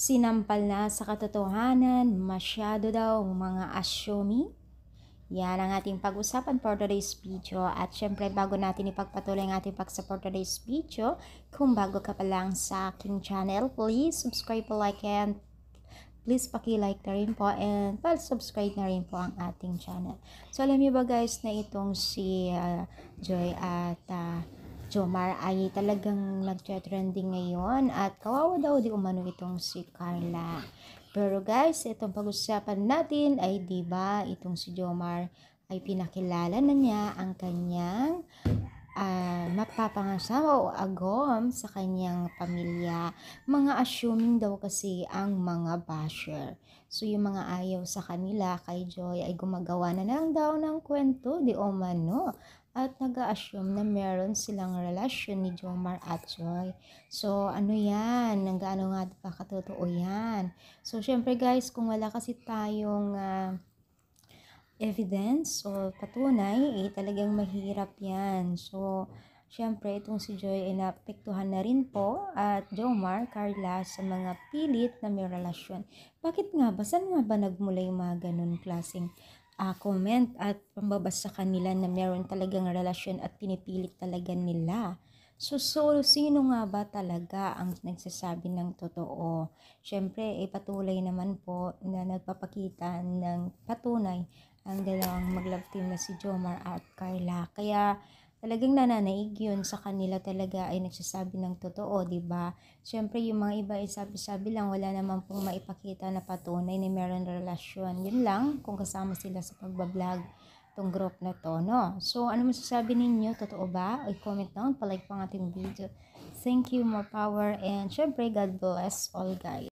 Sinampal na sa katotohanan, masyado daw mga assuming. Yan ang ating pag-usapan for today's video. At syempre, bago natin ipagpatuloy ang ating pag-support today's video, kung bago ka pa lang sa aking channel, please subscribe, like, and please paki-like na rin po and subscribe na rin po ang ating channel. So, alam niyo ba guys na itong si Joy at Jomar ay talagang nagtre-trending ngayon at kawawa daw di umano itong si Carla. Pero guys, itong pag-usapan natin ay diba itong si Jomar ay pinakilala na niya ang kanyang mapapangasawa o agom sa kanyang pamilya. Mga assuming daw kasi ang mga basher. So yung mga ayaw sa kanila kay Joy ay gumagawa na lang daw ng kwento di umano at nag-a-assume na meron silang relasyon ni Jomar at Joy. So ano yan? Gaano nga ba katotoo yan? So syempre guys, kung wala kasi tayong evidence o patunay, talagang mahirap yan. So, syempre, itong si Joy ay naapektuhan na rin po at Jomar, Carla sa mga pilit na may relasyon. Bakit nga ba? Saan nga ba nagmula yung mga ganun klaseng comment at pambabas sa kanila na meron talagang relasyon at pinipilit talaga nila? So, sino nga ba talaga ang nagsasabi ng totoo? Syempre, patuloy naman po na nagpapakita ng patunay ang dalawang mag-love team na si Jomar at Carla. Kaya talagang nananaig yun sa kanila talaga ay nagsasabi ng totoo, di ba? Syempre yung mga iba ay sabi-sabi lang, wala naman pong maipakita na patunay na meron relasyon. Yun lang kung kasama sila sa pagbablog tong group na to, no? So ano masasabi ninyo? Totoo ba? Ay comment down, palike po ang ating video. Thank you, more power, and syempre God bless all guys.